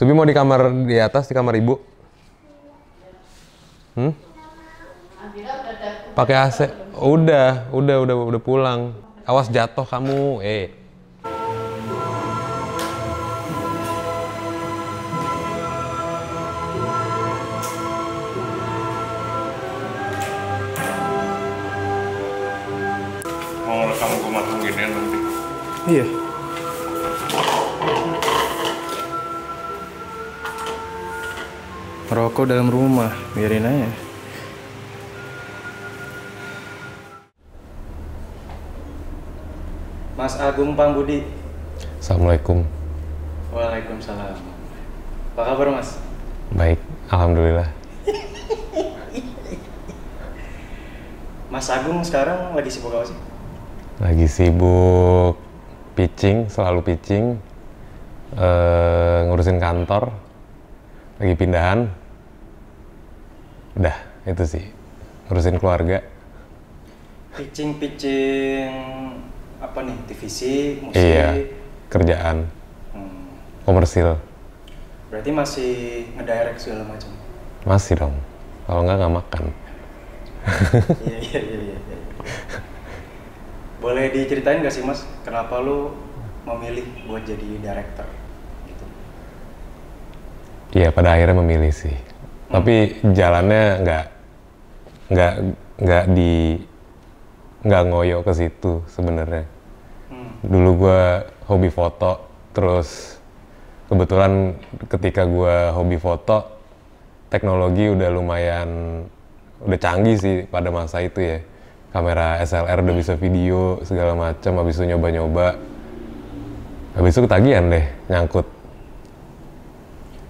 Subi mau di kamar di atas, di kamar ibu? Pakai AC. Udah pulang. Awas jatuh kamu, Mau rekam gue matang gini nanti. Iya. Rokok dalam rumah, biarin aja. Mas Agung Pambudi. Assalamualaikum. Waalaikumsalam. Apa kabar Mas? Baik, alhamdulillah. Mas Agung sekarang lagi sibuk apa sih? Lagi sibuk pitching, selalu pitching. Ngurusin kantor. Lagi pindahan. Udah, itu sih. Ngurusin keluarga. Pitching apa nih? TVC, musik? Iya, kerjaan. Komersil. Berarti masih ngedirect segala macam? Masih dong. Kalau nggak makan. Iya. Boleh diceritain nggak sih Mas, kenapa lu memilih buat jadi director? Gitu. Iya, pada akhirnya memilih sih. Tapi jalannya nggak ngoyo ke situ sebenarnya. Dulu gue hobi foto, terus kebetulan ketika gue hobi foto, teknologi udah udah canggih sih pada masa itu ya. Kamera SLR udah bisa video segala macam, habis itu nyoba-nyoba. Habis itu ketagihan deh nyangkut.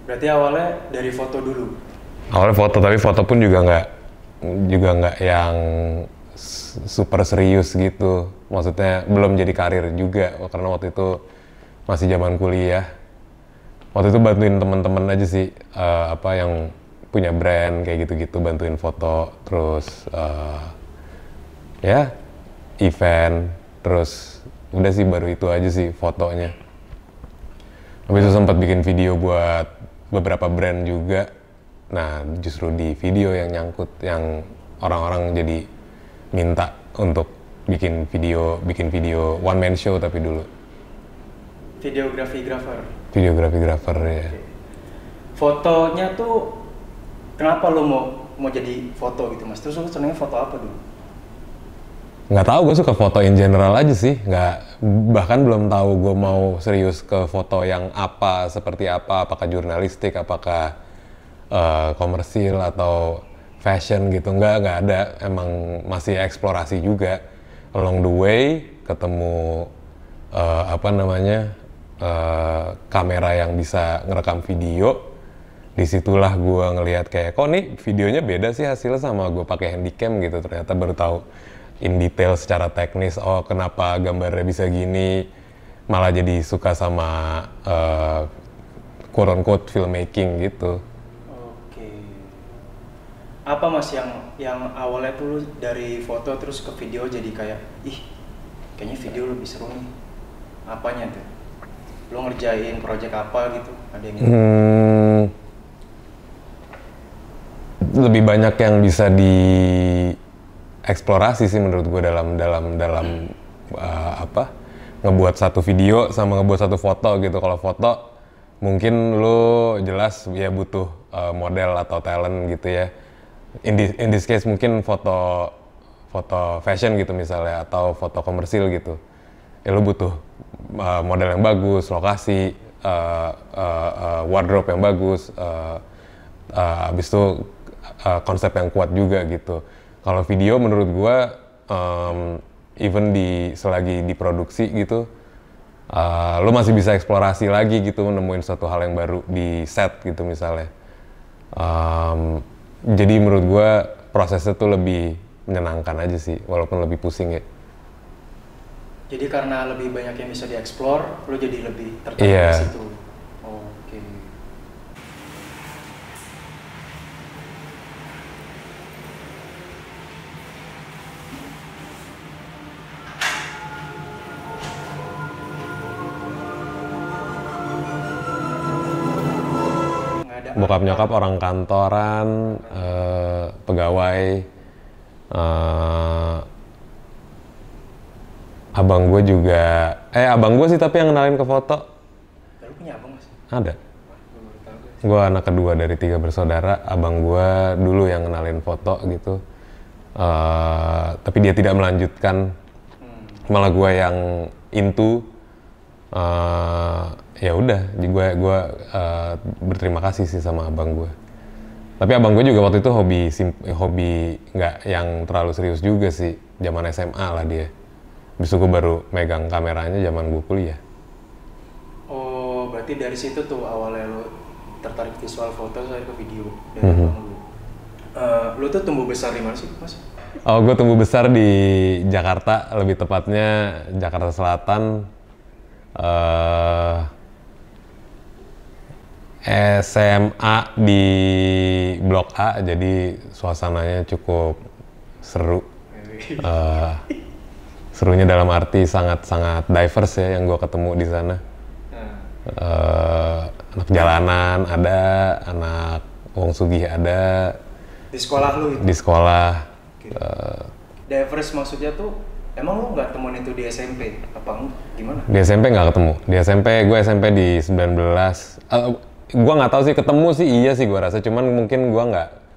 Berarti awalnya dari foto dulu? Awalnya foto, tapi foto pun juga nggak yang super serius gitu. Maksudnya belum jadi karir juga, karena waktu itu masih zaman kuliah. Waktu itu bantuin teman-teman aja sih, yang punya brand kayak gitu-gitu, bantuin foto, terus ya event, terus udah sih baru itu aja sih fotonya. Habis itu sempat bikin video buat beberapa brand juga. Nah, justru di video yang nyangkut, yang orang-orang jadi minta untuk bikin video one man show tapi dulu. Videografer Ya. Fotonya tuh kenapa lo mau jadi foto gitu Mas? Terus lo senengnya foto apa dulu? Nggak tahu, gue suka foto in general aja sih. Bahkan belum tahu gue mau serius ke foto yang seperti apa, apakah jurnalistik, apakah komersil atau fashion gitu. Nggak ada, emang masih eksplorasi juga. Along the way ketemu kamera yang bisa ngerekam video. Disitulah gue ngelihat kayak, kok nih videonya beda sih hasilnya sama gue pakai handycam gitu. Ternyata baru tahu in detail secara teknis, oh kenapa gambarnya bisa gini. Malah jadi suka sama quote unquote filmmaking gitu. Oke. Apa Mas yang awalnya tuh dari foto terus ke video jadi kayak, kayaknya video lebih seru nih. Apanya tuh? Lo ngerjain project apa gitu? Ada yang lebih banyak yang bisa dieksplorasi sih menurut gue dalam ngebuat satu video sama ngebuat satu foto gitu. Kalau foto mungkin lo jelas ya butuh model atau talent gitu ya. In this case mungkin foto fashion gitu misalnya, atau foto komersil gitu. Ya lo butuh model yang bagus, lokasi, wardrobe yang bagus, habis itu konsep yang kuat juga gitu. Kalau video menurut gua even selagi diproduksi gitu, lo masih bisa eksplorasi lagi gitu, nemuin suatu hal yang baru di set gitu misalnya. Jadi menurut gua prosesnya tuh lebih menyenangkan aja sih, walaupun lebih pusing ya. Jadi karena lebih banyak yang bisa dieksplor, lo jadi lebih tertarik di situ. Oke. Bokap nyokap orang kantoran, pegawai. Abang gue juga, abang gue sih tapi yang kenalin ke foto. Lu punya abang Mas? Ada. Gue anak kedua dari 3 bersaudara. Abang gue dulu yang kenalin foto gitu. Tapi dia tidak melanjutkan. Malah gue yang into. Ya udah, gue berterima kasih sih sama abang gue. Tapi abang gue juga waktu itu hobi nggak yang terlalu serius juga sih. Zaman SMA lah dia. Habis itu gue baru megang kameranya zaman gue kuliah. Oh, berarti dari situ tuh awalnya lo tertarik visual foto sampai ke video dari abang lu. Lu tuh tumbuh besar di mana sih, Mas? Oh, gue tumbuh besar di Jakarta, lebih tepatnya Jakarta Selatan. SMA di Blok A, jadi suasananya cukup seru. Serunya dalam arti sangat-sangat diverse ya yang gue ketemu di sana. Anak jalanan ada, anak wong sugih ada. Di sekolah lu itu? Di sekolah. Diverse maksudnya tuh, emang lu nggak temuin itu di SMP? Apa gimana? Di SMP nggak ketemu. Di SMP, gue SMP di 19. Gue nggak tahu sih, ketemu sih iya sih gue rasa. Cuman mungkin gue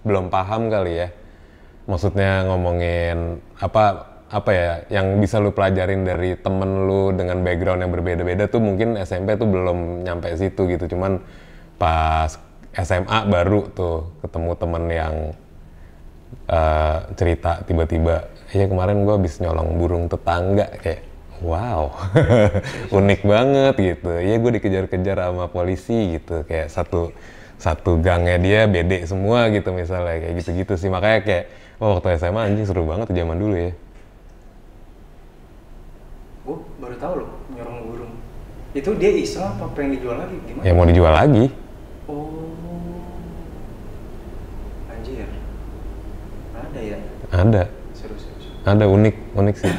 belum paham kali ya. Maksudnya ngomongin apa ya, yang bisa lu pelajarin dari temen lu dengan background yang berbeda-beda tuh mungkin SMP tuh belum nyampe situ gitu. Cuman pas SMA baru tuh ketemu temen yang cerita tiba-tiba, iya kemarin gue habis nyolong burung tetangga, kayak wow, unik banget gitu. Iya gue dikejar-kejar sama polisi gitu, kayak satu gangnya dia bede semua gitu misalnya, kayak gitu-gitu sih. Makanya kayak, waktu SMA anjing seru banget tuh zaman dulu ya. Gue baru tahu loh, nyolong burung. Itu dia iseng apa pengen dijual lagi? Gimana? Ya mau dijual lagi. Oh, anjir. Ada ya? Ada. Seru. Ada, unik sih.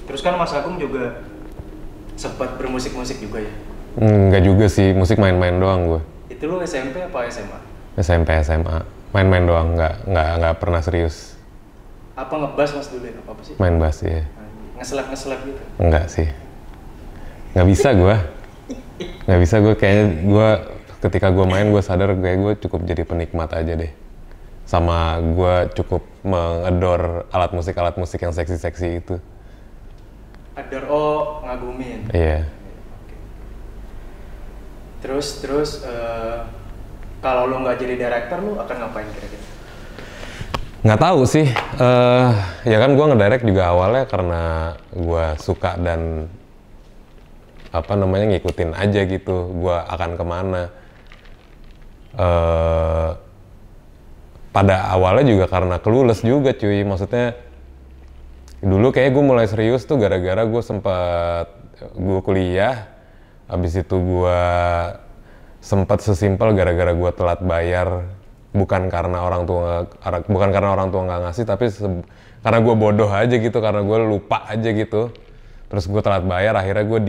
Terus kan Mas Agung juga sempat bermusik-musik juga ya? Enggak juga sih, musik main-main doang gue. Itu lu SMP apa SMA? SMP, SMA. Main-main doang, nggak pernah serius. Apa ngebass Mas dulu ya? Apa sih? Main bass ya. Ngeslap gitu? Enggak sih. Nggak bisa gue. Nggak bisa gue, kayaknya gue ketika gue main gue sadar kayak gue cukup jadi penikmat aja deh. Sama gue cukup mengedor alat musik yang seksi-seksi itu. Ngagumin. Iya. Terus kalau lo nggak jadi director, lo akan ngapain kira-kira? Nggak tahu sih. Ya kan gue ngedirect juga awalnya karena gue suka dan ngikutin aja gitu. Gue akan kemana. Pada awalnya juga karena clueless juga cuy. Maksudnya dulu kayak gue mulai serius tuh gara-gara gue kuliah. Habis itu gue sempat sesimpel gara-gara gue telat bayar, bukan karena orang tua nggak ngasih, tapi karena gue bodoh aja gitu, karena gue lupa aja gitu. Terus gue telat bayar, akhirnya gue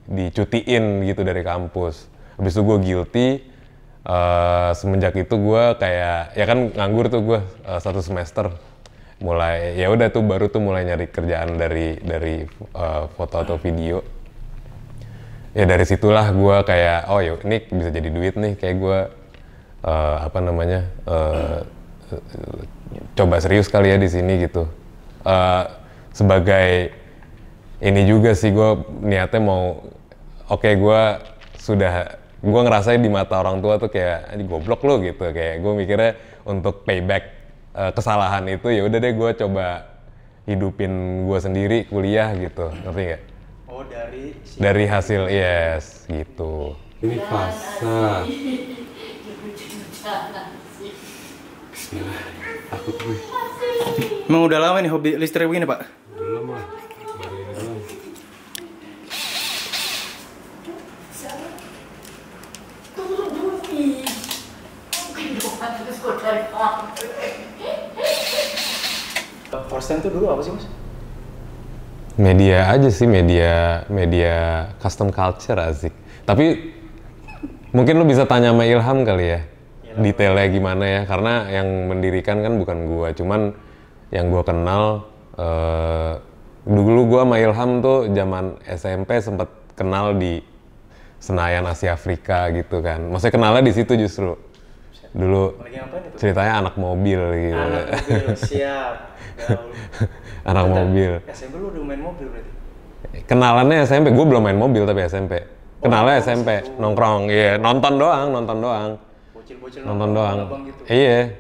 dicutiin gitu dari kampus. Habis itu gue guilty. Semenjak itu gue kayak, ya kan nganggur tuh gue 1 semester. Mulai ya udah tuh baru tuh mulai nyari kerjaan dari foto atau video. Ya dari situlah gue kayak, oh yuk ini bisa jadi duit nih, kayak gue coba serius kali ya di sini gitu. Sebagai ini juga sih gue niatnya mau, gue ngerasain di mata orang tua tuh kayak ini goblok lo gitu, kayak gue mikirnya untuk payback kesalahan itu ya udah deh gue coba hidupin gue sendiri kuliah gitu, ngerti nggak? Oh dari hasil yes gitu. Ini fasa. Bismillah, takut gue. Emang udah lama nih hobi listrik begini Pak? Belum lah, baru ini doang. First time tuh dulu apa sih Mas? Media aja sih, media custom culture asik. Tapi Mungkin lu bisa tanya sama Ilham kali ya, Ilham. detailnya gimana ya, karena yang mendirikan kan bukan gua, cuman yang gua kenal dulu gua sama Ilham tuh zaman SMP sempet kenal di Senayan Asia Afrika gitu kan. Maksudnya kenalnya di situ justru. Dulu Lagi ngapain itu? ceritanya anak mobil gitu. Anak mobil, siap. Gaul. Anak Bentar, mobil. SMP lu udah main mobil berarti? Kenalannya SMP, gue belum main mobil tapi SMP. Kenalnya nongkrong SMP, situ. nongkrong, iya, nonton doang. Bocil-bocil Nonton doang. abang gitu. Iya.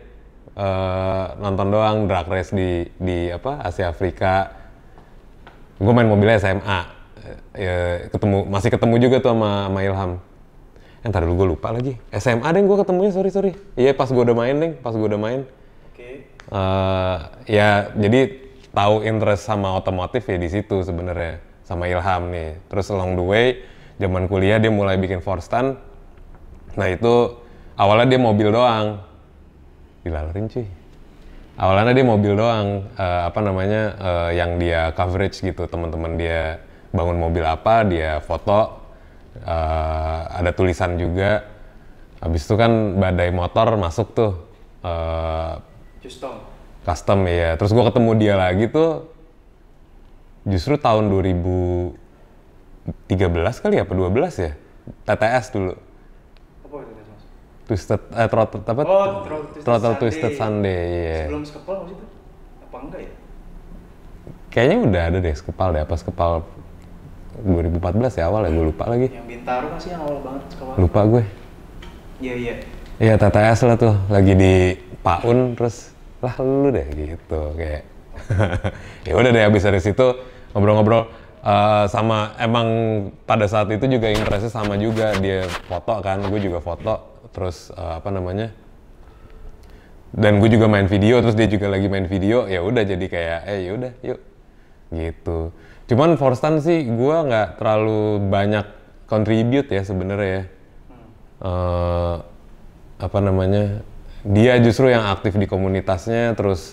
Nonton doang drag race di apa? Asia Afrika. Gue main mobilnya SMA. Ya, masih ketemu juga tuh sama Ilham. Ntar dulu gue lupa lagi. SMA deh gue ketemunya, sorry. Iya pas gue udah main Oke. Ya jadi tahu interest sama otomotif ya di situ sebenarnya sama Ilham nih. Terus along the way zaman kuliah dia mulai bikin Forstan. Nah itu awalnya dia mobil doang. Dilalerin cuy. Awalnya dia mobil doang, yang dia coverage gitu, teman-teman dia bangun mobil apa, dia foto, ada tulisan juga. Habis itu kan badai motor masuk tuh, custom ya. Terus gua ketemu dia lagi tuh, justru tahun 2013 kali apa 12 ya, TTS dulu. Apa itu Mas? Throttle Twisted Sunday, iya. Sebelum skepal masih itu? Apa enggak ya? Kayaknya udah ada deh skepal deh, apa skepal 2014 ya awal ya, gue lupa lagi. Yang Bintaro kan sih yang awal banget skepal. Lupa gue. Iya. Iya TTS lah tuh, lagi di Paun terus lah lu deh gitu kayak. Ya udah deh abis dari situ ngobrol-ngobrol sama emang pada saat itu juga interestnya sama juga, dia foto kan, gue juga foto terus dan gue juga main video, terus dia juga lagi main video, ya udah jadi kayak ya udah yuk gitu. Cuman Forstan sih gue nggak terlalu banyak contribute ya sebenarnya ya. Dia justru yang aktif di komunitasnya, terus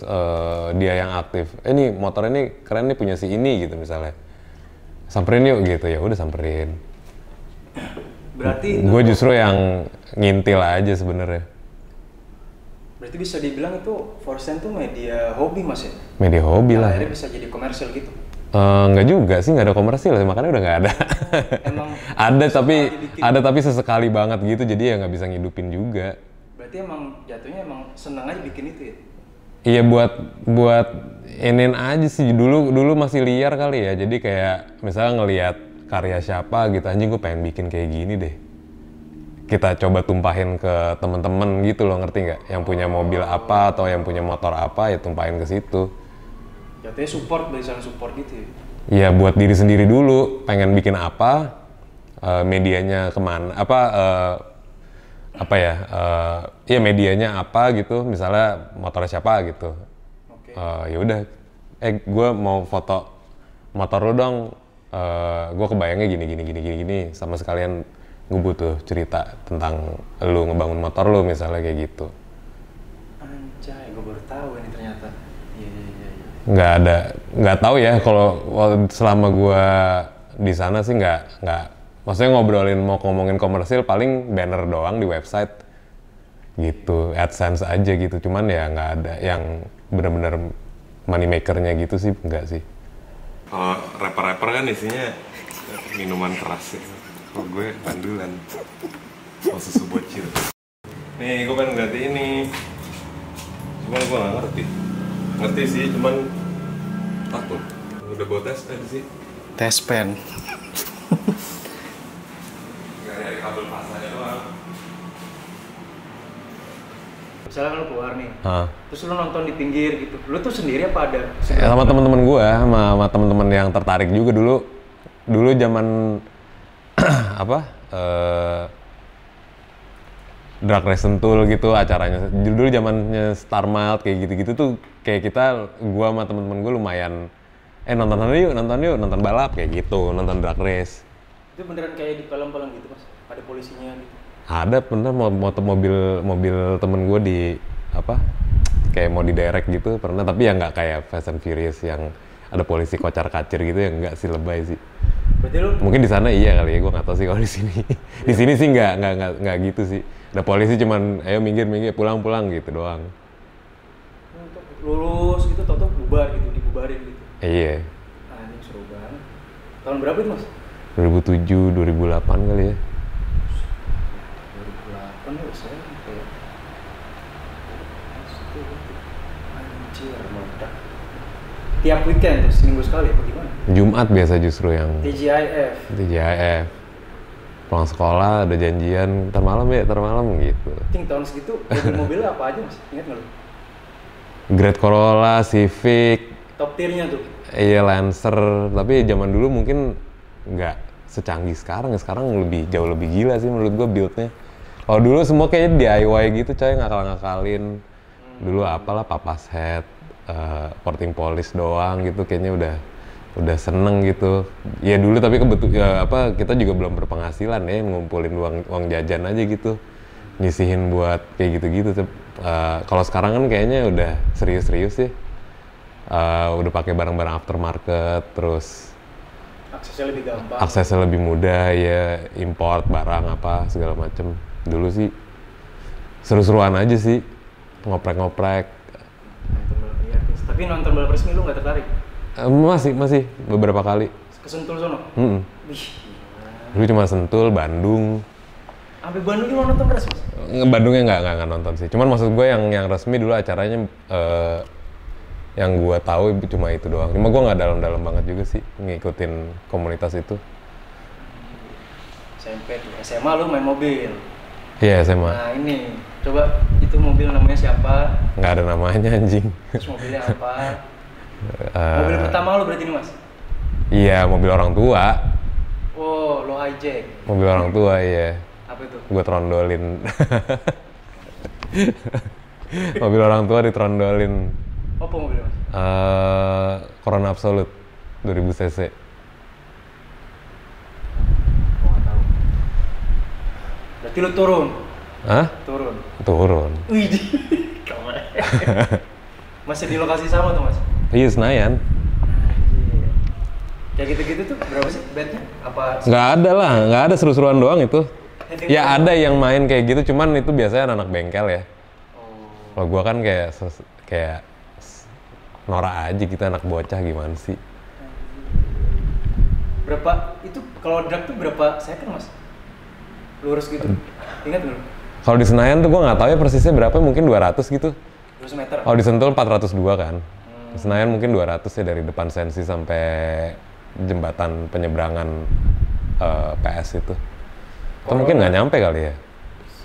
dia yang aktif. Ini motor ini keren nih punya si ini gitu misalnya. Samperin yuk gitu, ya udah samperin. Berarti Gue justru yang ngintil aja sebenarnya. berarti bisa dibilang itu Forstan tuh media hobi Mas ya? Media hobi lah. Akhirnya bisa jadi komersial gitu. Nggak juga sih, nggak ada komersil sih, makanya udah nggak ada. Emang ada tapi sesekali banget gitu, jadi ya nggak bisa ngidupin juga. Berarti emang jatuhnya emang seneng aja bikin itu ya? Iya buat inin aja sih, dulu masih liar kali ya, jadi kayak misalnya ngelihat karya siapa gitu, anjing gue pengen bikin kayak gini deh. Kita coba tumpahin ke temen-temen gitu loh, ngerti nggak? Yang punya mobil apa atau yang punya motor apa ya tumpahin ke situ. Jatuhnya support, dari sana support gitu ya? Iya buat diri sendiri dulu, pengen bikin apa, medianya kemana, medianya apa gitu, misalnya motor siapa gitu. Oke. Ya udah, gue mau foto motor lu dong, gue kebayangnya gini, sama sekalian gue butuh cerita tentang lu ngebangun motor lu misalnya kayak gitu. Anjay, gue baru tahu ini ternyata. Iya. Nggak tahu ya kalau selama gue di sana sih nggak maksudnya mau ngomongin komersil paling banner doang di website gitu, AdSense aja gitu, cuman ya nggak ada yang benar-benar money makernya gitu sih, enggak sih. Kalau rapper-rapper kan isinya minuman keras ya. Kalau gue bandulan, mau susu bocil. Nih gue pengen ganti ini, cuman gue nggak ngerti sih, cuman takut. Udah bawa tes pen sih. Tes pen. Nggak dari kabel pasanya doang. Misalnya lu keluar nih, Hah. terus lu nonton di pinggir gitu, lu tuh sendiri apa ada? Ya, sama teman-teman gue, sama teman-teman yang tertarik juga dulu zaman drag race Sentul gitu acaranya. Dulu zamannya Star Mild kayak gitu-gitu tuh kayak gua sama teman-teman gue lumayan nonton yuk nonton balap kayak gitu, nonton drag race. Itu beneran kayak di film-film gitu Mas? Ada polisinya gitu? Ada pernah mobil temen gue kayak mau diderek gitu pernah, tapi ya nggak kayak Fast and Furious yang ada polisi kocar kacir gitu, ya nggak sih, lebay sih. Berarti lu Mungkin di sana iya kali ya, gue nggak tahu sih kalau di sini. Di sini sih nggak gitu sih. Ada polisi cuman ayo minggir pulang gitu doang. lulus gitu, tau-tau bubar gitu, dibubarin gitu. Iya. Anjing seru banget. Tahun berapa itu mas? 2007, 2008 kali ya. 2008 ya saya kayak anjir meledak. Tiap weekend tuh, seminggu sekali apa gimana? Jumat biasa justru yang TGIF. Pulang sekolah ada janjian ntar malam gitu. Ting tahun segitu mobil-mobilnya apa aja mas? Ingat nggak lu? Grand Corolla, Civic, Top tiernya tuh. iya Lancer, tapi zaman dulu mungkin nggak secanggih sekarang ya. Sekarang jauh lebih gila sih menurut gua build-nya. Kalau dulu semua kayaknya DIY gitu coy, ngakal-ngakalin. Dulu apalah papas head, porting polish doang gitu, kayaknya udah seneng gitu. Ya dulu tapi kita juga belum berpenghasilan ya, ngumpulin uang jajan aja gitu, nyisihin buat kayak gitu-gitu. Kalau sekarang kan kayaknya udah serius-serius sih. Udah pakai barang-barang aftermarket, terus Aksesnya lebih gampang. aksesnya lebih mudah ya, import barang apa segala macem. Dulu sih seru-seruan aja sih, ngoprek-ngoprek. Nonton balap liar. Tapi nonton balap resmi lu nggak tertarik? Masih beberapa kali. Kesentul sono? Mm-mm. Wih, Dulu cuma Sentul, Bandung. sampai Bandung gimana nonton resmi? Bandungnya nggak nonton sih. Cuman maksud gue yang resmi dulu acaranya yang gue tahu cuma itu doang. Cuma gue nggak dalam-dalam banget juga sih ngikutin komunitas itu. SMP tuh, SMA lu main mobil. Iya SMA. Nah ini, coba itu mobil namanya siapa? Nggak ada namanya anjing. Terus mobilnya apa? Mobil pertama lu berarti ini mas? Iya mobil orang tua. Oh, lo hijack. Mobil orang tua iya. Apa itu? Gue trondolin. Mobil orang tua ditrondolin. Apa mobilnya mas? Corona Absolute 2000 cc. Gua nggak tahu. Berarti lu turun? Hah? Turun. Wih, keren. Masih di lokasi sama tuh mas? Iya Senayan. Anjir. Kayak gitu-gitu tuh berapa sih bednya? Apa? Nggak ada seru-seruan doang itu. Ya ada yang main kayak gitu, cuman itu biasanya anak bengkel ya. Oh. Kalau gua kan kayak norak aja gitu, anak bocah gimana sih? Berapa itu kalau drag tuh berapa second mas? Lurus gitu. Ingat nggak? Kalau di Senayan tuh gua nggak tahu ya persisnya berapa, mungkin 200 gitu. 200 meter. Kalau di Sentul 402 kan. Di Senayan mungkin 200 ya, dari depan Sensi sampai jembatan penyeberangan PS itu. Atau mungkin nggak nyampe kali ya.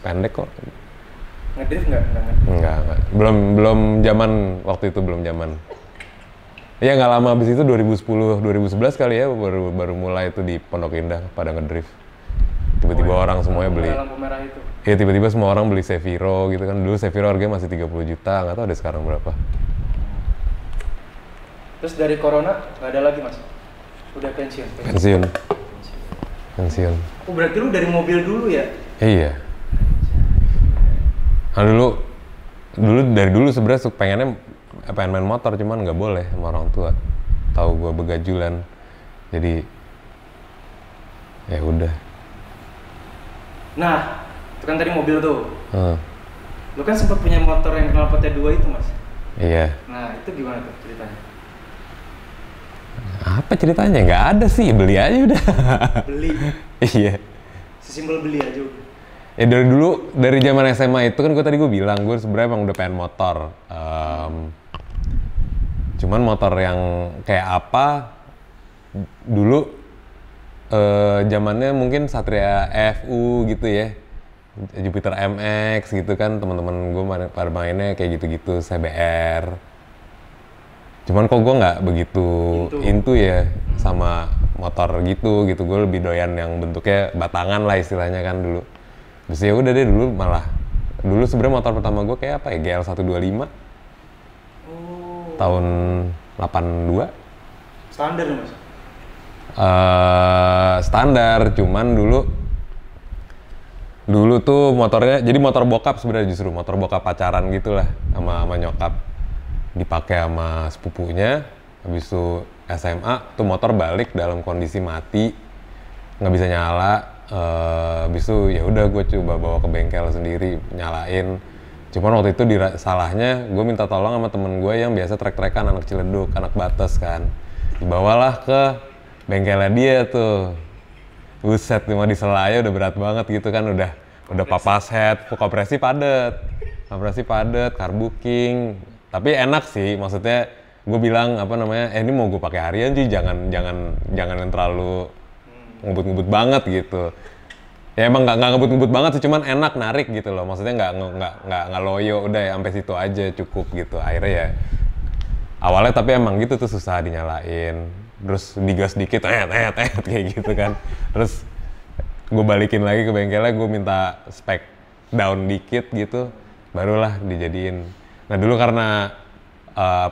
Pendek kok. Ngedrift nggak? Enggak. Belum zaman waktu itu, belum zaman. Ya nggak lama abis itu 2010, 2011 kali ya baru mulai itu di Pondok Indah pada ngedrift. Tiba-tiba orang semuanya beli. Lampu merah itu. Iya tiba-tiba semua orang beli Seviro gitu kan. Dulu Seviro harganya masih 30 juta, nggak tahu ada sekarang berapa. Terus dari corona nggak ada lagi mas? Udah pensiun. Pensiun. Oh berarti lu dari mobil dulu ya? Iya. Nah dari dulu sebenarnya pengen main motor, cuman nggak boleh sama orang tua. Tahu gue begajulan, jadi ya udah. Nah, itu kan tadi mobil tuh. Hmm. Lu kan sempat punya motor yang knalpotnya 2 itu mas? Iya. Nah itu gimana tuh ceritanya? Apa ceritanya? Nggak ada sih, beli aja udah. Beli? Iya. Sesimpel beli aja udah? Ya dari zaman SMA itu kan gue bilang gue sebenarnya emang udah pengen motor. Cuman motor yang kayak apa dulu zamannya mungkin Satria FU gitu ya, Jupiter MX gitu kan, teman-teman gue pada mainnya kayak gitu-gitu, CBR. Cuman kok gue nggak begitu into ya sama motor gitu, gue lebih doyan yang bentuknya batangan lah istilahnya kan dulu. Terus ya udah deh dulu sebenarnya motor pertama gue kayak apa ya, GL 125 tahun 82. Standar ya mas? Standar, cuman dulu tuh motornya jadi motor bokap sebenarnya, justru motor bokap pacaran gitulah sama nyokap, dipakai sama sepupunya. Habis itu SMA tuh motor balik dalam kondisi mati, nggak bisa nyala. Habis itu ya udah gue coba bawa ke bengkel sendiri, nyalain. Cuman waktu itu salahnya gue minta tolong sama temen gue yang biasa trek-trekan anak Ciledug, anak Batas kan. Dibawalah ke bengkelnya dia tuh. Buset, cuma di selaya udah berat banget gitu kan, udah papas head, kompresi padet, carbuking. Tapi enak sih, maksudnya gue bilang apa namanya, ini mau gue pakai harian sih, jangan yang terlalu ngebut-ngebut banget gitu. Ya emang nggak ngebut-ngebut banget sih, cuman enak narik gitu loh. Maksudnya nggak loyo, udah ya sampai situ aja cukup gitu. Akhirnya ya awalnya tapi emang gitu tuh susah dinyalain. Terus digas dikit, kayak gitu kan. Terus gue balikin lagi ke bengkelnya, gue minta spek down dikit gitu, barulah dijadiin. Nah dulu karena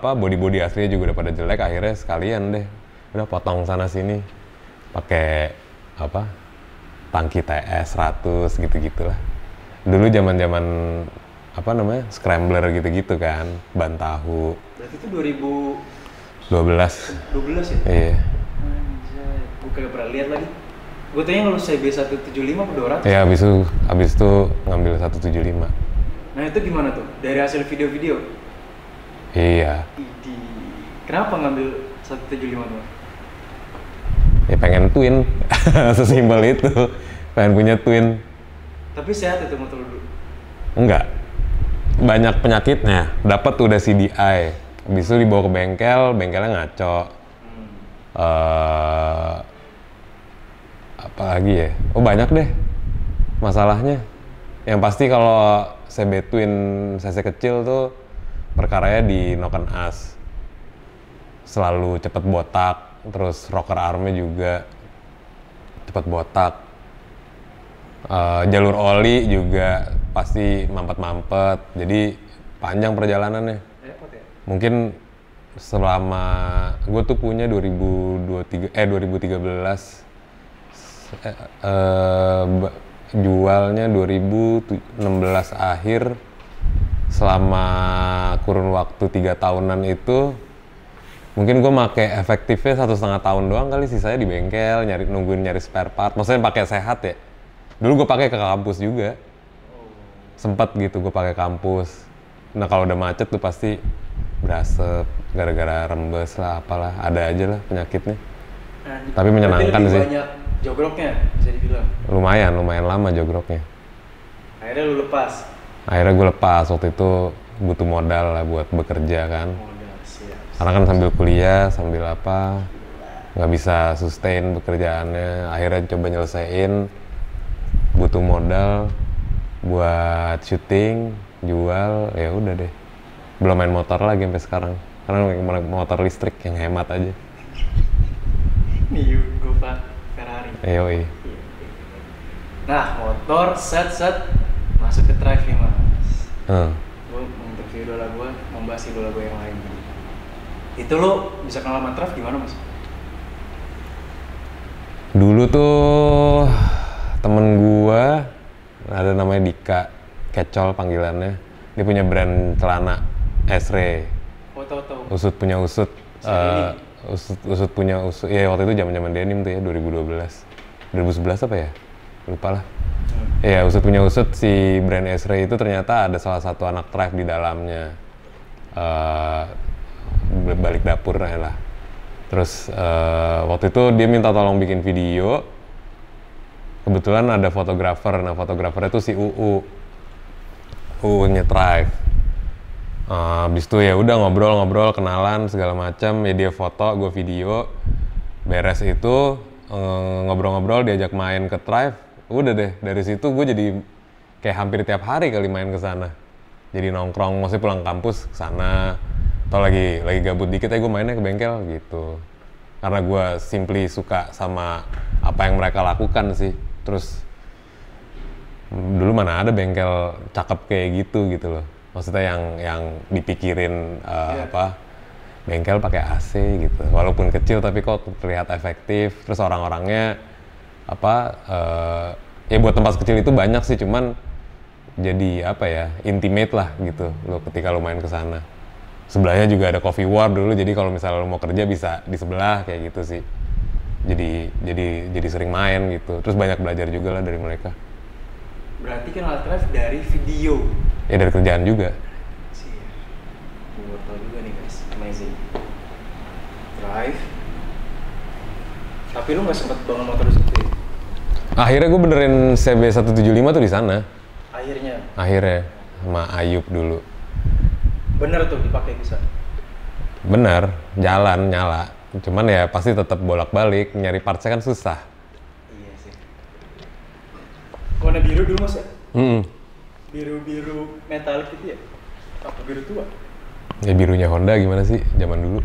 body aslinya juga udah pada jelek, akhirnya sekalian deh udah potong sana sini pakai tangki TS 100 gitu-gitulah. Dulu zaman scrambler gitu-gitu kan, ban tahu. Berarti itu 12 ya? Iya. Anjay, gue kagak pernah lihat lagi. Gue tanya kalau CB 175 atau 200? Iya, habis itu ngambil 175. Nah itu gimana tuh? Dari hasil video-video? Iya. Kenapa ngambil 175 tuh? Ya pengen twin, sesimpel itu. Pengen punya twin. Tapi sehat itu motor dulu? Enggak. Banyak penyakitnya. Dapat udah CDI. Habis itu dibawa ke bengkelnya ngaco. Apa lagi ya? Oh banyak deh masalahnya. Yang pasti kalau CB Twin cc kecil tuh perkaranya di noken as. Selalu cepet botak. Terus rocker armnya juga cepet botak. Jalur oli juga pasti mampet-mampet. Jadi panjang perjalanannya. Mungkin selama gue tuh punya 2013 jualnya 2016 akhir. Selama kurun waktu 3 tahunan itu mungkin gue pakai efektifnya 1,5 tahun doang kali, sisanya di bengkel nungguin nyari spare part. Maksudnya pakai sehat ya. Dulu gue pakai ke kampus juga, sempet gitu gue pakai kampus. Nah kalau udah macet tuh pasti berasap gara-gara rembes lah, apalah, ada aja lah penyakitnya. Tapi menyenangkan sih. Banyak jogroknya bisa dibilang. Lumayan lama jogroknya. Akhirnya lu lepas. Akhirnya gue lepas, waktu itu butuh modal lah buat bekerja kan. Karena kan sambil kuliah, sambil nggak bisa sustain pekerjaannya. Akhirnya coba nyelesain, butuh modal buat syuting, jual, ya udah deh. Belum main motor lagi sampai sekarang, karena motor listrik yang hemat aja. Gova Ferrari. Yoi. Nah, motor set masuk ke drive nih mas. Gue menginterview idola gue, membahas idola gue yang lain. Itu lo bisa kenal sama drive gimana mas? Dulu tuh temen gue ada namanya Dika, Kecol panggilannya. Dia punya brand celana S-Ray. Tahu. Usut punya usut. Usut punya usut. Ya waktu itu zaman denim tuh ya, 2012. 2011 apa ya? Lupa lah. Ya usut punya usut, si brand S-Ray itu ternyata ada salah satu anak drive di dalamnya. Balik dapurnya lah. Terus waktu itu dia minta tolong bikin video. Kebetulan ada fotografer. Nah fotografernya itu si UU-nya drive. Abis itu ya udah ngobrol kenalan segala macam. Ya dia foto, gue video. Beres itu ngobrol-ngobrol, diajak main ke drive. Udah deh, dari situ gue jadi kayak hampir tiap hari kali main ke sana. Jadi nongkrong, maksudnya pulang kampus ke sana. Atau lagi gabut dikit gue mainnya ke bengkel gitu. Karena gue simply suka sama apa yang mereka lakukan sih. Terus dulu mana ada bengkel cakep kayak gitu loh. Maksudnya yang dipikirin bengkel pakai AC gitu. Walaupun kecil tapi kok terlihat efektif. Terus orang-orangnya ya buat tempat kecil itu banyak sih, cuman jadi intimate lah gitu lo ketika lo main ke sana. sebelahnya juga ada coffee ward dulu, jadi kalau misalnya lo mau kerja bisa di sebelah kayak gitu sih. Jadi sering main gitu, terus banyak belajar juga lah dari mereka. Berarti kan Hard Drive dari video. Ya dari kerjaan juga. Sih ya. Gue tau juga nih guys, amazing. Drive. Tapi lu nggak sempet bangun motor di situ ya? Akhirnya gue benerin CB 175 tuh di sana. Akhirnya sama Ayub dulu. Bener tuh dipakai bisa. Bener, jalan nyala. Cuman ya pasti tetap bolak-balik, nyari partsnya kan susah. Iya sih. Warna biru dulu mas ya? Biru metalik gitu ya? Apa biru tua? Ya birunya Honda gimana sih zaman dulu?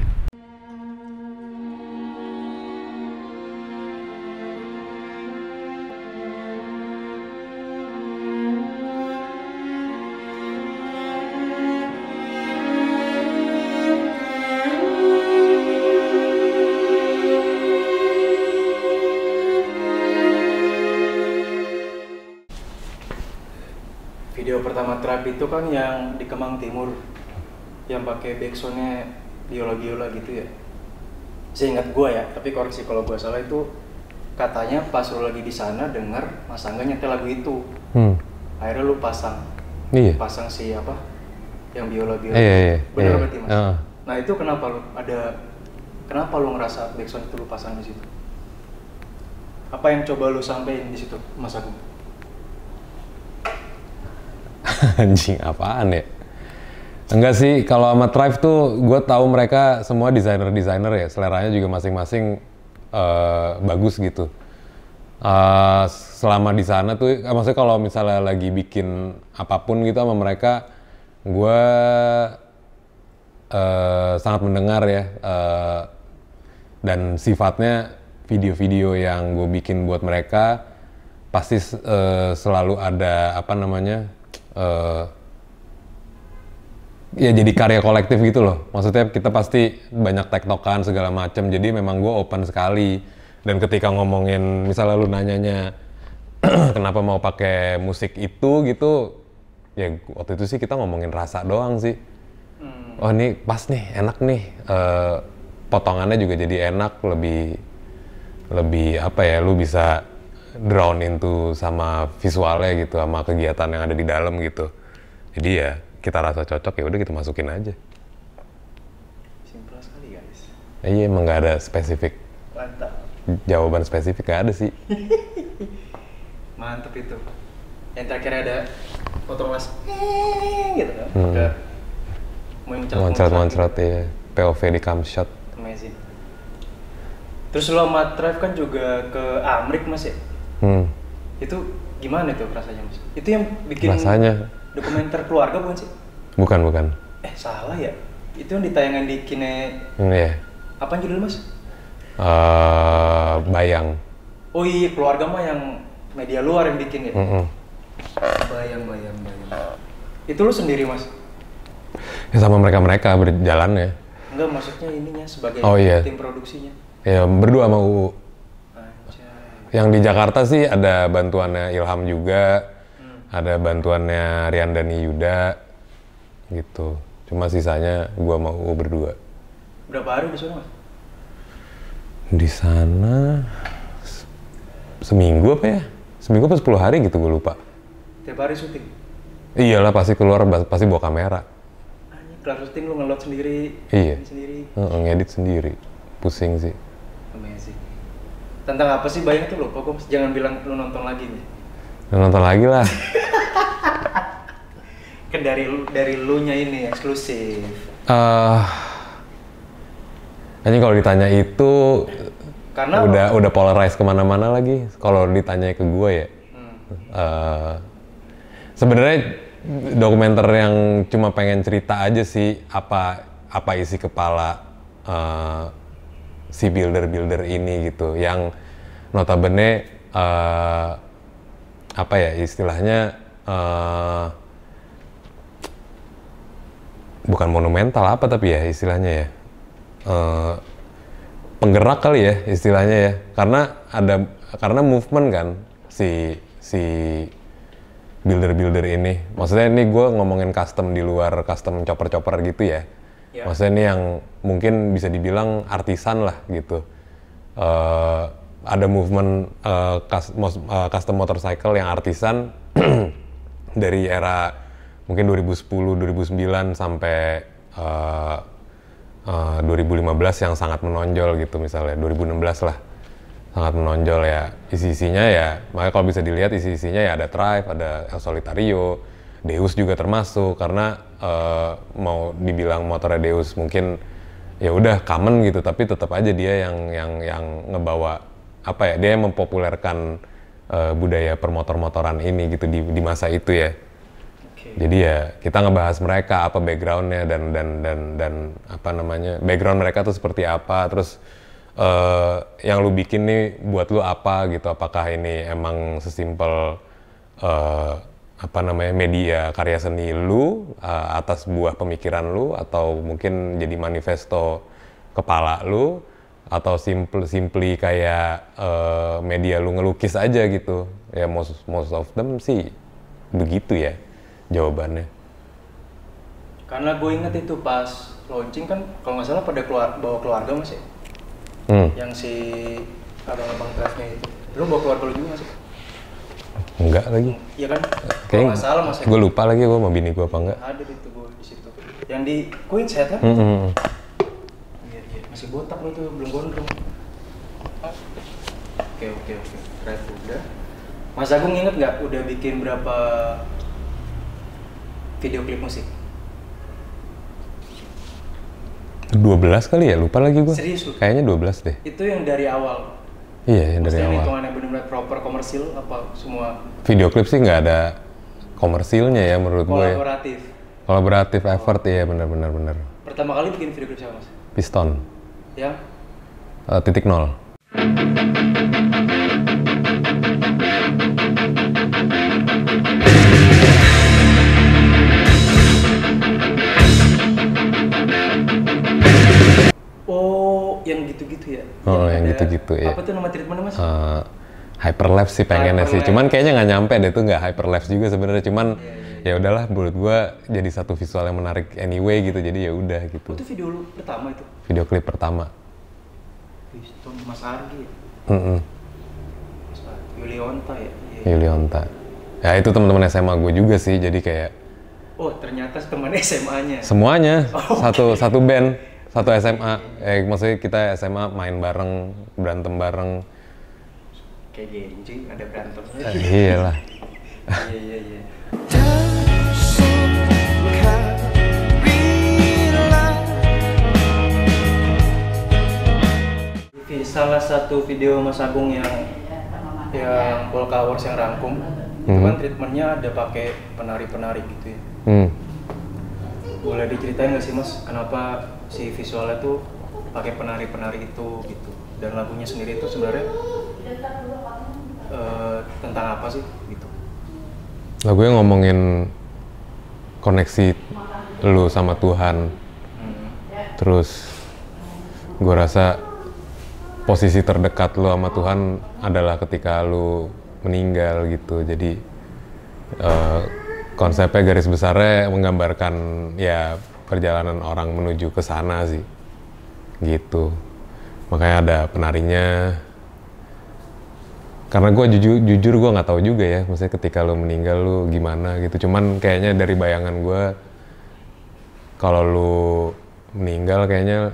Video pertama Trap itu kan yang di Kemang Timur, yang pakai backsoundnya biola gitu ya. Seingat gue ya, tapi koreksi kalau gue salah, itu katanya pas lu lagi di sana denger Mas Angga nyetel lagu itu. Akhirnya lu pasang si apa? Yang biola. Iya. Benar berarti Mas. Nah itu kenapa lu ngerasa backsound itu lu pasang di situ? Apa yang coba lu sampein di situ, Mas Agung? Anjing apaan ya? Enggak sih, kalau sama Thrive tuh gue tahu mereka semua desainer ya, seleranya juga masing-masing bagus gitu. Selama di sana tuh, maksudnya kalau misalnya lagi bikin apapun gitu sama mereka, gue sangat mendengar ya, dan sifatnya video-video yang gue bikin buat mereka pasti selalu ada apa namanya, ya jadi karya kolektif gitu loh. Maksudnya kita pasti banyak tektokan segala macam, jadi memang gue open sekali. Dan ketika ngomongin, misalnya lu nanyanya kenapa mau pakai musik itu gitu, ya waktu itu sih kita ngomongin rasa doang sih. Oh ini pas nih, enak nih, potongannya juga jadi enak, lebih apa ya, lu bisa drown into sama visualnya gitu, sama kegiatan yang ada di dalam gitu. Jadi ya kita rasa cocok, ya udah kita masukin aja. Simpel sekali guys. Iya, emang nggak ada spesifik. Mantap. Jawaban spesifik nggak ada sih. Mantap itu. Yang terakhir ada potong mas, gitu kan? Muncrat ya. POV di cam shot. Amazing. Terus lo sama Thrive kan juga ke Amrik mas ya? Itu gimana tuh rasanya mas? Itu yang bikin rasanya dokumenter keluarga bukan sih? Bukan. Salah ya? Itu yang ditayangkan di Kine... Iya. Apaan judul mas? Bayang. Oh iya, keluarga mah yang media luar yang bikin ya? Bayang. Itu lu sendiri mas? Ya sama mereka berjalan ya. Enggak, maksudnya ininya sebagai tim produksinya. Ya berdua sama UU. Anjay. Yang di Jakarta sih ada bantuannya Ilham juga, ada bantuannya Riandani Yuda, gitu. Cuma sisanya gua sama UU berdua. Berapa hari di sana mas? Di sana seminggu apa ya? Seminggu apa 10 hari gitu, gue lupa. Tiap hari syuting? Iyalah, pasti keluar, pasti bawa kamera. Anjir, kelar syuting lu nge-load sendiri? Iya. Sendiri? Ngedit sendiri. Pusing sih. Amazing. Tentang apa sih Bayang tuh lo? Kok jangan bilang lu nonton lagi nih? Nonton lagi lah. Kan dari lu nya ini eksklusif. Hanya kalau ditanya itu, karena udah polarize kemana-mana lagi. Kalau ditanya ke gue ya, sebenarnya dokumenter yang cuma pengen cerita aja sih apa isi kepala si builder ini gitu, yang notabene apa ya istilahnya, bukan monumental apa tapi ya istilahnya ya, penggerak kali ya istilahnya ya, karena movement kan si builder ini. Maksudnya ini gue ngomongin custom di luar custom chopper gitu ya. Ya. Maksudnya ini yang mungkin bisa dibilang artisan lah gitu. Ada movement custom motorcycle yang artisan dari era mungkin 2010, 2009 sampai 2015 yang sangat menonjol gitu, misalnya 2016 lah sangat menonjol ya. Isi-isinya ya, makanya kalau bisa dilihat isi-isinya ya ada Tribe, ada El Solitario, Deus juga termasuk, karena mau dibilang motornya Deus mungkin ya udah common gitu, tapi tetap aja dia yang ngebawa apa ya, dia yang mempopulerkan budaya permotor-motoran ini gitu di masa itu ya. Jadi ya kita ngebahas mereka apa backgroundnya dan apa namanya, background mereka tuh seperti apa, terus yang lu bikin nih buat lu apa gitu, apakah ini emang sesimpel apa namanya media karya seni lu atas buah pemikiran lu, atau mungkin jadi manifesto kepala lu, atau simply kayak media lu ngelukis aja gitu ya. Most of them sih begitu ya jawabannya. Karena gue inget itu pas launching kan kalau nggak salah pada bawa keluarga Mas ya. Yang si abang-abang kelasnya itu. Lu bawa keluarga lu juga Mas? Enggak lagi. Iya kan? Kalau nggak salah Mas. Gue lupa lagi gue sama bini gue apa enggak. Ada itu gue di situ. Yang di Queen's Head kan? Iya. Masih botak lu tuh, belum gondrong. Oke. Keren udah. Mas Agung inget nggak udah bikin berapa video klip musik? 12 kali ya, lupa lagi gue. Serius lu? Kayaknya 12 deh. Itu yang dari awal? Iya, yang dari awal. Maksudnya hitungannya benar-benar proper komersil apa semua? Video klip sih nggak ada komersilnya ya menurut gue. Kolaboratif effort ya, benar. Pertama kali bikin video klip siapa Mas? Piston. Yang? Titik nol. Yang gitu-gitu ya? Oh, yang gitu-gitu ya. Apa tuh nama treatmentnya Mas? Hyperlapse sih pengennya sih. Cuman kayaknya nggak nyampe deh, tuh nggak hyperlapse juga sebenarnya. Cuman ya udahlah, menurut gua jadi satu visual yang menarik anyway gitu. Jadi ya udah gitu. Itu video lu pertama itu? Video klip pertama. Piston Mas Argi ya? Mas Argi. Yulionta ya? Yulionta. Ya itu teman-teman SMA gue juga sih. Jadi kayak oh, ternyata teman SMA-nya. Semuanya. Satu band. Satu SMA, maksudnya kita SMA main bareng, berantem bareng. Kayak genjing, ada berantem. Iyalah. Iya. Salah satu video Mas Agung yang Polka Wars yang rangkum, itu kan treatmentnya ada pakai penari-penari gitu ya. Boleh diceritain nggak sih Mas, kenapa si visualnya tuh pakai penari-penari itu gitu, dan lagunya sendiri itu sebenarnya tentang apa sih gitu? Lagunya ngomongin koneksi lu sama Tuhan. Terus gue rasa posisi terdekat lu sama Tuhan adalah ketika lu meninggal gitu. Jadi konsepnya garis besarnya menggambarkan ya perjalanan orang menuju ke sana sih, gitu. Makanya ada penarinya. Karena gue jujur gue nggak tahu juga ya, maksudnya ketika lo meninggal lo gimana gitu. Cuman kayaknya dari bayangan gue, kalau lo meninggal kayaknya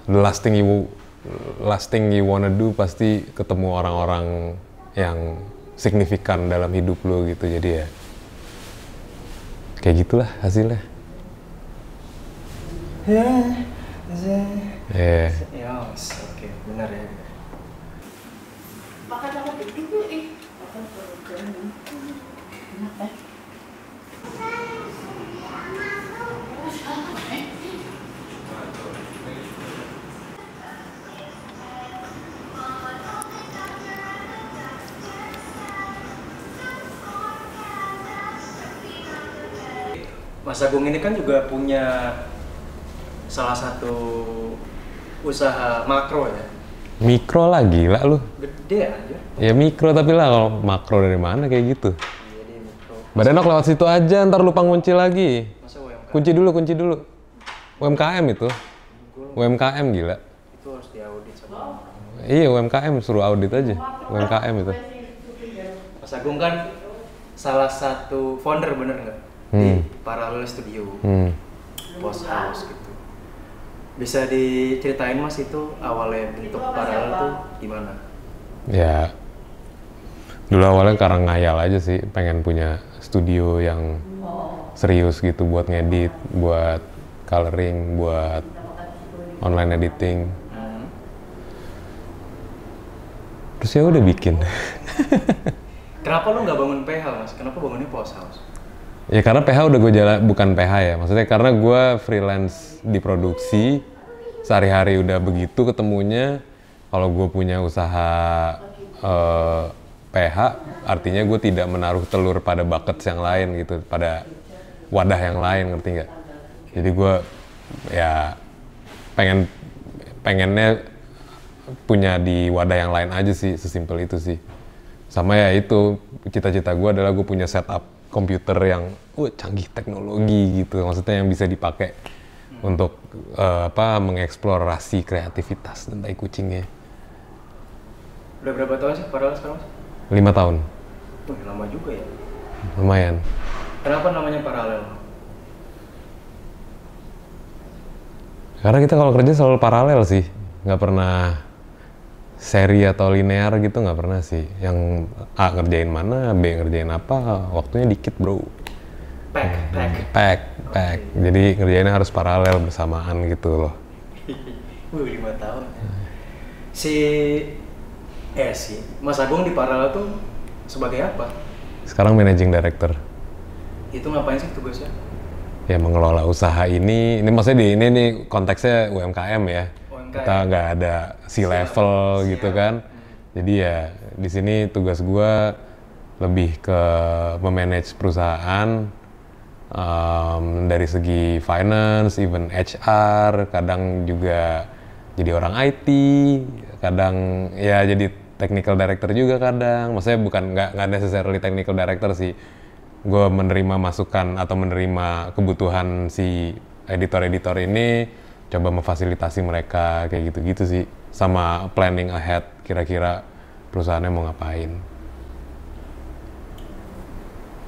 the last thing you wanna do pasti ketemu orang-orang yang signifikan dalam hidup lo gitu. Jadi ya kayak gitulah hasilnya. Oke, benar ya. Bakal aku duduk bakal program kenapa? Mas Agung ini kan juga punya salah satu usaha makro ya. Mikro lah, gila lu. Gede aja. Ya mikro, tapi lah kalau makro dari mana kayak gitu. Iya, dia mikro. Badanok lewat situ aja, ntar lupa ngunci lagi. Masa yang Kunci dulu. UMKM itu. UMKM gila. Itu harus diaudit sama orang. Iya, UMKM suruh audit aja. UMKM itu. Mas Agung kan salah satu founder, bener nggak? Di Parallel Studio, Post House gitu. Bisa diceritain Mas itu awalnya bentuk Parallel tuh gimana? Ya, dulu awalnya karena ngayal aja sih, pengen punya studio yang serius gitu buat ngedit, buat coloring, buat online editing. Terus ya udah bikin. Kenapa lu nggak bangun PH Mas? Kenapa bangunnya Post House? Ya karena PH udah gue jalan, bukan PH ya, maksudnya karena gue freelance di produksi, sehari-hari udah begitu ketemunya. Kalau gue punya usaha PH, artinya gue tidak menaruh telur pada buckets yang lain gitu, pada wadah yang lain, ngerti nggak? Jadi gue ya pengennya punya di wadah yang lain aja sih, sesimpel itu sih. Sama ya itu, cita-cita gue adalah gue punya setup komputer yang canggih teknologi gitu, maksudnya yang bisa dipakai untuk mengeksplorasi kreativitas dan tai kucingnya. Udah berapa tahun sih Parallel sekarang? 5 tahun. Wih, lama juga ya. Lumayan. Kenapa namanya Parallel? Karena kita kalau kerja selalu paralel sih, nggak pernah seri atau linear gitu, nggak pernah sih. Yang A ngerjain mana, B ngerjain apa, waktunya dikit bro. Pack. Jadi ngerjainnya harus paralel bersamaan gitu loh. 5 tahun. Si Mas Agung di Parallel tuh sebagai apa? Sekarang managing director. Itu ngapain sih tugasnya? Ya mengelola usaha ini maksudnya ini konteksnya UMKM ya. Kita nggak ada C-level gitu kan. Jadi ya di sini tugas gue lebih ke memanage perusahaan dari segi finance, even HR, kadang juga jadi orang IT, kadang ya jadi technical director juga kadang. Maksudnya bukan nggak necessarily technical director sih. Gue menerima masukan atau menerima kebutuhan si editor-editor ini, coba memfasilitasi mereka kayak gitu-gitu sih, sama planning ahead kira-kira perusahaannya mau ngapain.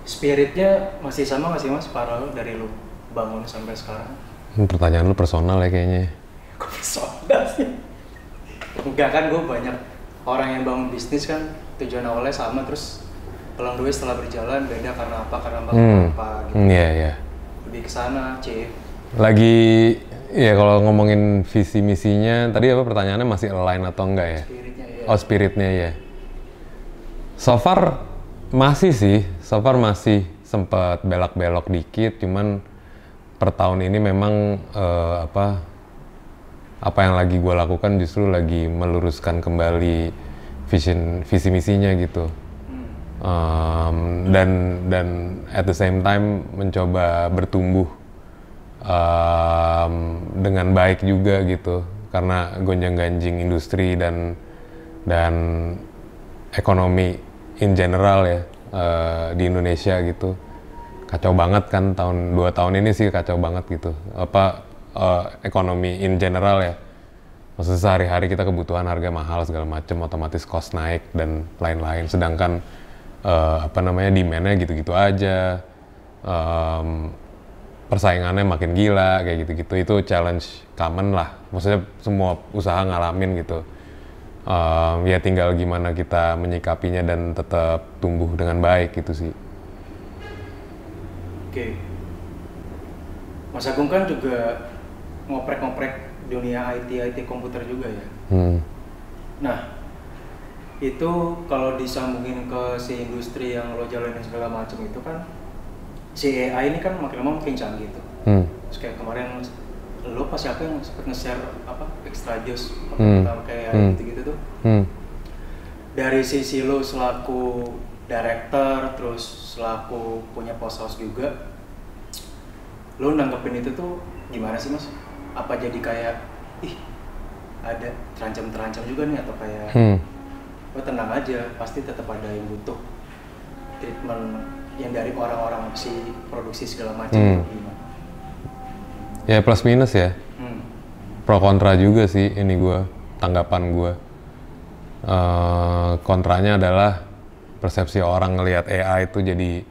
Spiritnya masih sama nggak sih Mas Parallel dari lu bangun sampai sekarang? Pertanyaan lu personal ya kayaknya. Kok personal sih? Enggak kan, gue banyak orang yang bangun bisnis kan tujuan awalnya sama, terus along the way setelah berjalan beda karena apa gitu. Iya. Lebih kesana, Lagi ya kalau ngomongin visi misinya, tadi apa pertanyaannya, masih align atau enggak ya? Spiritnya ya. Oh, spiritnya ya. So far masih sempat belok-belok dikit, cuman per tahun ini memang apa yang lagi gue lakukan justru lagi meluruskan kembali visi misinya gitu. Dan at the same time mencoba bertumbuh dengan baik juga gitu, karena gonjang-ganjing industri dan ekonomi in general ya di Indonesia gitu kacau banget kan. 2 tahun ini sih kacau banget gitu, ekonomi in general ya. Maksudnya sehari-hari kita kebutuhan harga mahal segala macam, otomatis cost naik dan lain-lain, sedangkan demand-nya gitu-gitu aja, persaingannya makin gila kayak gitu-gitu. Itu challenge common lah, maksudnya semua usaha ngalamin gitu. Ya tinggal gimana kita menyikapinya dan tetap tumbuh dengan baik gitu sih. Oke. Mas Agung kan juga ngoprek-ngoprek dunia IT komputer juga ya. Nah, itu kalau disambungin ke si industri yang lo jalanin segala macam itu kan, si AI ini kan makin lama makin canggih tuh. Terus kayak kemarin lo pas siapa yang sempet nge-share extra juice kayak gitu-gitu tuh. Dari sisi lo selaku director, terus selaku punya post house juga, lo nanggepin itu tuh gimana sih Mas? Apa jadi kayak ada terancam juga nih, atau kayak lo tenang aja, pasti tetap ada yang butuh treatment yang dari orang-orang si produksi segala macam, gimana? Ya plus minus ya. Pro kontra juga sih ini tanggapan gue. Kontranya adalah persepsi orang ngelihat AI itu jadi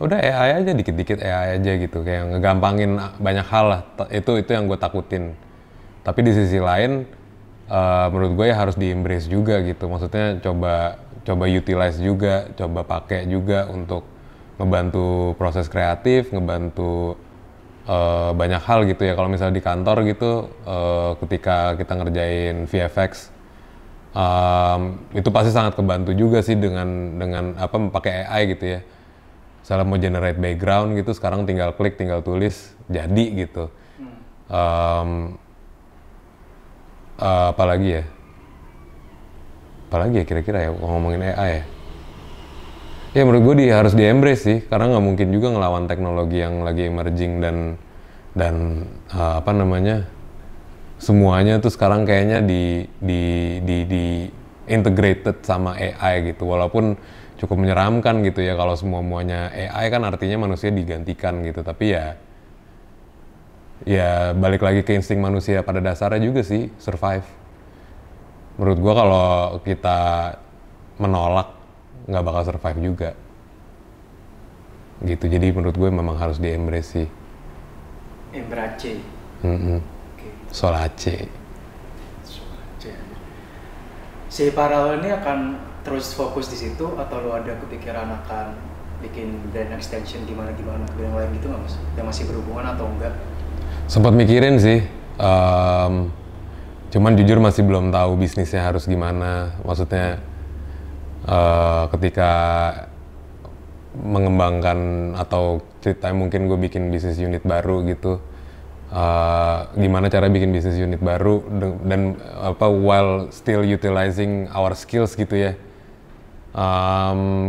udah AI aja, dikit-dikit AI aja gitu, kayak ngegampangin banyak hal lah. Itu yang gue takutin. Tapi di sisi lain menurut gue ya harus di-embrace juga gitu. Maksudnya coba utilize juga, coba pakai juga untuk ngebantu proses kreatif, ngebantu banyak hal gitu ya. Kalau misalnya di kantor gitu, ketika kita ngerjain VFX, itu pasti sangat kebantu juga sih dengan pakai AI gitu ya. Misalnya mau generate background gitu, sekarang tinggal klik, tinggal tulis, jadi gitu. Apalagi ya kira-kira ya ngomongin AI ya. Ya menurut gue harus di-embrace sih, karena nggak mungkin juga ngelawan teknologi yang lagi emerging dan semuanya tuh sekarang kayaknya di integrated sama AI gitu. Walaupun cukup menyeramkan gitu ya kalau semuanya AI, kan artinya manusia digantikan gitu. Tapi ya balik lagi ke insting manusia pada dasarnya juga sih, survive. Menurut gua kalau kita menolak nggak bakal survive juga gitu. Jadi menurut gue memang harus di-embrace sih. Embrace. Okay. Solace. Si Parallel ini akan terus fokus di situ atau lo ada kepikiran akan bikin brand extension gimana yang lain gitu nggak mas? Yang masih berhubungan atau enggak? Sempat mikirin sih, cuman jujur masih belum tahu bisnisnya harus gimana. Maksudnya ketika mengembangkan atau ceritanya mungkin gue bikin bisnis unit baru gitu, gimana cara bikin bisnis unit baru dan while still utilizing our skills gitu ya.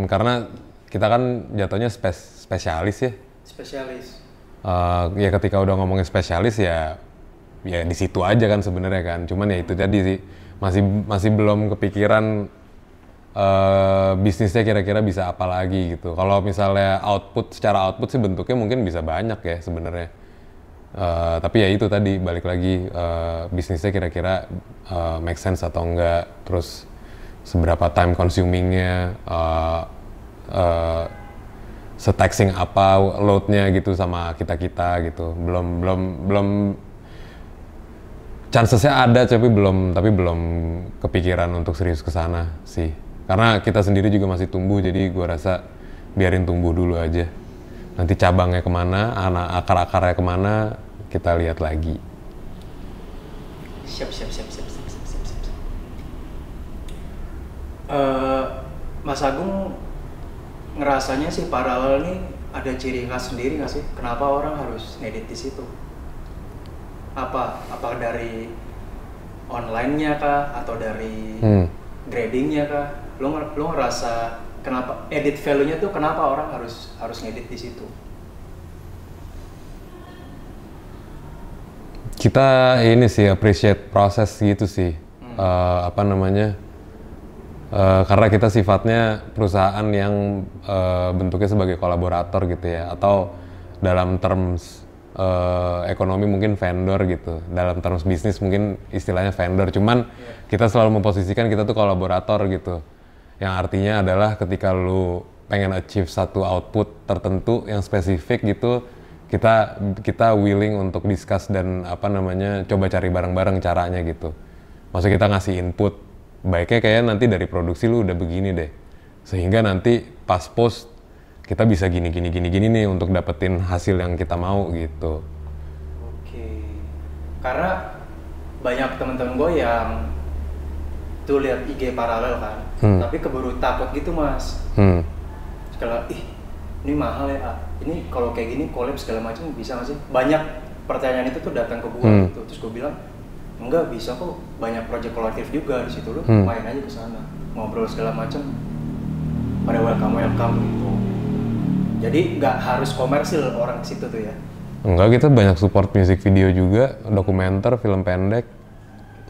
Karena kita kan jatuhnya spesialis ya. Spesialis. Ya ketika udah ngomongin spesialis ya di situ aja kan sebenarnya kan. Cuman ya itu tadi sih, masih belum kepikiran bisnisnya kira-kira bisa apa lagi gitu. Kalau misalnya secara output sih bentuknya mungkin bisa banyak ya sebenarnya. Tapi ya itu tadi balik lagi, bisnisnya kira-kira make sense atau enggak, terus seberapa time consumingnya, se-taxing apa load-nya gitu sama kita gitu. Belum chances-nya ada tapi belum kepikiran untuk serius ke sana sih. Karena kita sendiri juga masih tumbuh, jadi gue rasa biarin tumbuh dulu aja. Nanti cabangnya kemana, akar-akarnya kemana, kita lihat lagi. Siap. Mas Agung ngerasanya sih Parallel nih ada ciri khas sendiri nggak sih? Kenapa orang harus ngedit di situ? Apa dari online-nya kah atau dari grading-nya kah? Lo ngerasa kenapa edit value-nya tuh kenapa orang harus ngedit di situ? Kita ini sih appreciate proses gitu sih. Karena kita sifatnya perusahaan yang bentuknya sebagai kolaborator gitu ya, atau dalam terms ekonomi mungkin vendor gitu, dalam terms bisnis mungkin istilahnya vendor, cuman kita selalu memposisikan kita tuh kolaborator gitu, yang artinya adalah ketika lu pengen achieve satu output tertentu yang spesifik gitu, kita willing untuk discuss dan coba cari bareng-bareng caranya gitu. Maksudnya kita ngasih input, baiknya kayak nanti dari produksi lu udah begini deh, sehingga nanti pas post kita bisa gini nih untuk dapetin hasil yang kita mau gitu. Oke. Karena banyak teman-teman gue yang tuh lihat IG Parallel kan, tapi keburu takut gitu mas. Kalau ini mahal ya, ini kalau kayak gini collab segala macam bisa nggak sih? Banyak pertanyaan itu tuh datang ke gue gitu, terus gue bilang enggak, bisa kok, banyak project kolektif juga di situ, lu main aja ke sana, ngobrol segala macam, pada welcome gitu. Jadi nggak harus komersil orang ke situ tuh ya? Enggak, kita banyak support music video juga, dokumenter, film pendek,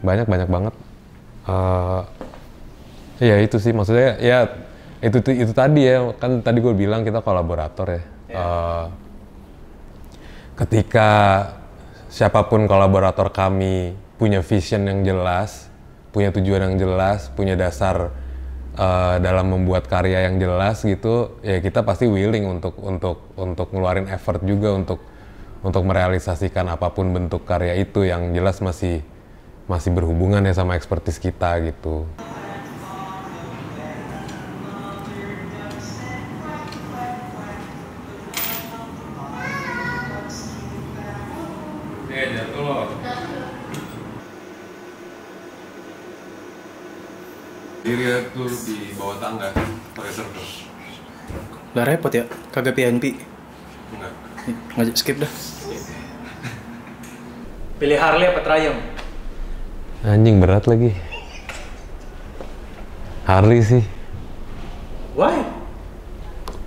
banyak banget. Ya itu sih, maksudnya ya itu tadi ya, kan tadi gue bilang kita kolaborator ya. Ketika siapapun kolaborator kami punya vision yang jelas, punya tujuan yang jelas, punya dasar dalam membuat karya yang jelas gitu, ya kita pasti willing untuk ngeluarin effort juga untuk merealisasikan apapun bentuk karya itu yang jelas masih berhubungan ya sama ekspertis kita gitu. Jatuh loh. Diri tuh di bawah tangga pakai surfer. Lah repot ya, kagak PNP. Enggak. Ngajak skip dah. Pilih Harley apa Triumph? Anjing berat lagi. Harley sih. Why?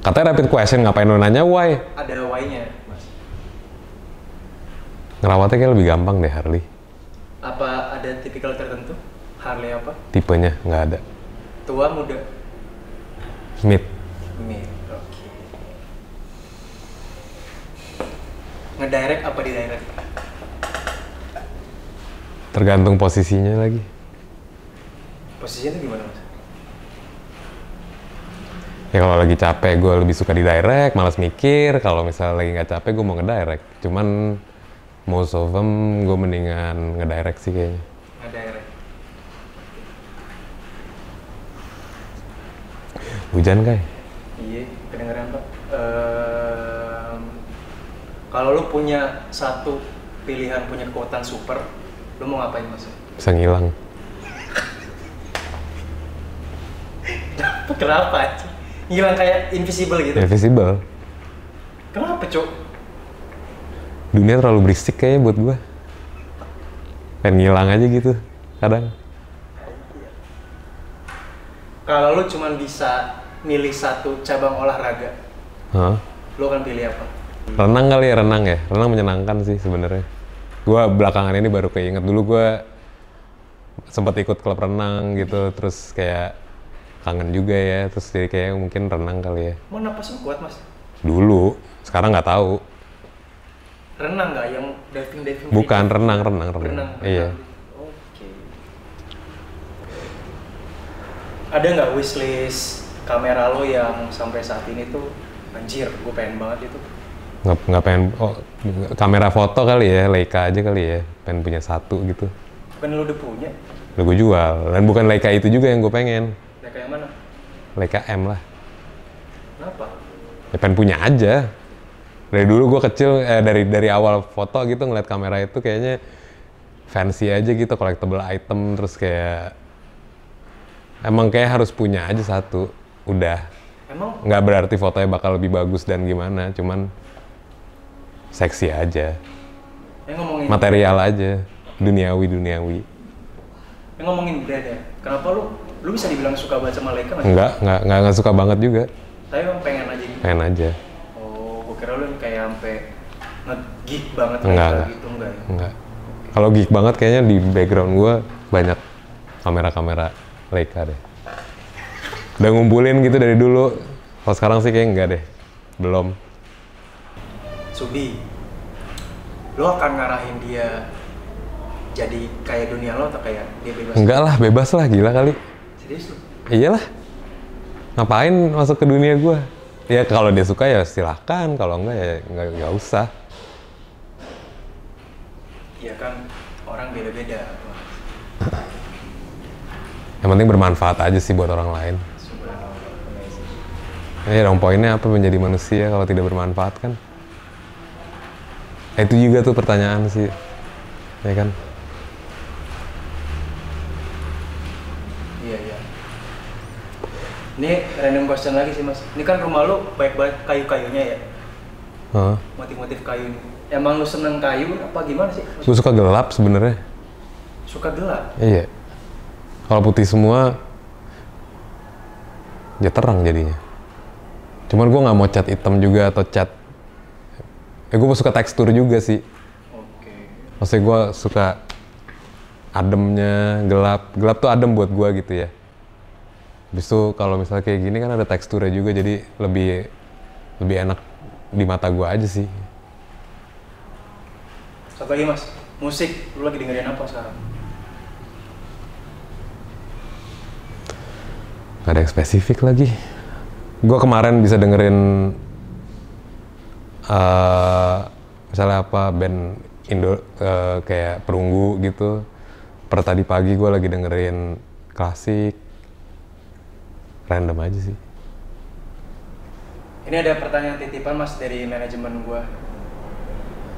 Katanya rapid question, ngapain lu nanya why? Ada why-nya, Mas. Ngerawatnya kayak lebih gampang deh Harley. Apa ada tipikal tertentu? Harley apa? Tipenya nggak ada. Tua, muda? Mid. Mid, oke. Ngedirect apa di direct? Tergantung posisinya lagi. Posisinya itu gimana, Mas? Ya kalau lagi capek gue lebih suka di direct, malas mikir. Kalau misalnya lagi nggak capek gue mau ngedirect. Cuman most of them gue mendingan ngedirect sih kayaknya. Ngedirect. Hujan Kai? Iya, kedengeran Pak. Kalau lu punya satu pilihan, punya kekuatan super, lu mau ngapain Mas? Bisa ngilang. Kenapa? Ngilang kayak invisible gitu? Invisible. Kenapa, Cok? Dunia terlalu berisik kayaknya buat gue. Pengen ngilang aja gitu, kadang. Kalau lu cuma bisa milih satu cabang olahraga, Hah? lu akan pilih apa? Renang kali ya, renang ya. Renang menyenangkan sih sebenarnya. Gue belakangan ini baru keinget, dulu gue sempat ikut klub renang gitu, terus kayak kangen juga ya, terus jadi kayak mungkin renang kali ya. Mau napas lu kuat, Mas? Dulu, sekarang nggak tahu. Renang nggak? Yang diving? Bukan, gitu? renang. Renang. Iya. Oke. Ada nggak wishlist kamera lo yang sampai saat ini tuh anjir, gue pengen banget itu? Nggak pengen, kamera foto kali ya, Leica aja kali ya, pengen punya satu gitu. Bukan lo udah punya? Udah gue jual, dan bukan Leica itu juga yang gue pengen. Leica yang mana? Leica M lah. Kenapa? Ya pengen punya aja. Dari dulu gue kecil, dari awal foto gitu ngeliat kamera itu kayaknya fancy aja gitu, collectible item, terus kayak emang kayak harus punya aja satu, udah. Emang? Nggak berarti fotonya bakal lebih bagus dan gimana, cuman seksi aja. Ngomongin Material aja, duniawi. Yang ngomongin brand ya, kenapa lu bisa dibilang suka banget sama Leica nggak? Nggak suka banget juga. Tapi emang pengen aja gitu? Pengen aja. Oh, gue kira lu yang kayak sampai nge-geek banget Enggak. gitu, enggak ya? Enggak. Kalau geek banget kayaknya di background gue banyak kamera-kamera Leica deh. Udah ngumpulin gitu dari dulu. Kalau sekarang sih kayak enggak deh. Belum. Subi, lo akan ngarahin dia jadi kayak dunia lo atau kayak dia bebas? Enggak lah, bebas lah, gila kali. Serius lo? Iyalah. Ngapain masuk ke dunia gue? Ya kalau dia suka ya silahkan, kalau enggak ya nggak usah. Iya kan, orang beda-beda. Yang penting bermanfaat aja sih buat orang lain. Ya dong, poinnya apa menjadi manusia kalau tidak bermanfaat kan? Itu juga tuh pertanyaan sih, ya kan? Iya. Ini random question lagi sih Mas. Ini kan rumah lo baik banget kayu-kayunya ya? Hah? Motif-motif kayu ini. Emang lu seneng kayu apa gimana sih? Gue suka gelap sebenarnya. Suka gelap? Iya. Kalau putih semua, ya terang jadinya. Cuman gue nggak mau cat hitam juga atau cat. Gue suka tekstur juga sih. Oke. Maksudnya gue suka ademnya, gelap. Gelap tuh adem buat gue gitu ya. Habis itu kalau misalnya kayak gini kan ada teksturnya juga, jadi lebih enak di mata gue aja sih. Satu lagi mas, musik, lu lagi dengerin apa sekarang? Gak ada yang spesifik lagi. Gue kemarin bisa dengerin misalnya apa band Indo kayak Perunggu gitu. Per tadi pagi gue lagi dengerin klasik. Random aja sih. Ini ada pertanyaan titipan mas dari manajemen gue.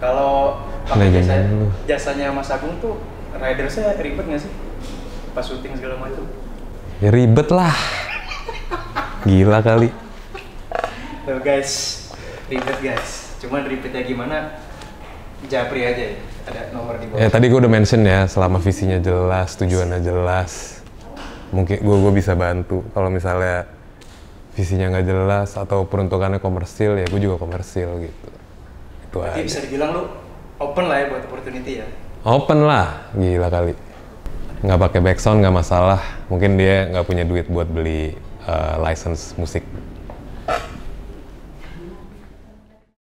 Kalau pakai jasanya Mas Agung tuh ridersnya ribet nggak sih? Pas syuting segala macam? Ya ribet lah. Gila kali. Tuh guys, ribet guys. Cuman ribetnya gimana? Japri aja ya. Ada nomor di bawah. Ya tadi gue udah mention ya, selama visinya jelas, tujuannya jelas, mungkin gue bisa bantu. Kalau misalnya visinya nggak jelas atau peruntukannya komersil, ya gue juga komersil gitu. Itu Berarti aja. bisa dibilang lu open lah ya buat opportunity ya? Open lah, gila kali. Nggak pakai backsound nggak masalah. Mungkin dia nggak punya duit buat beli license musik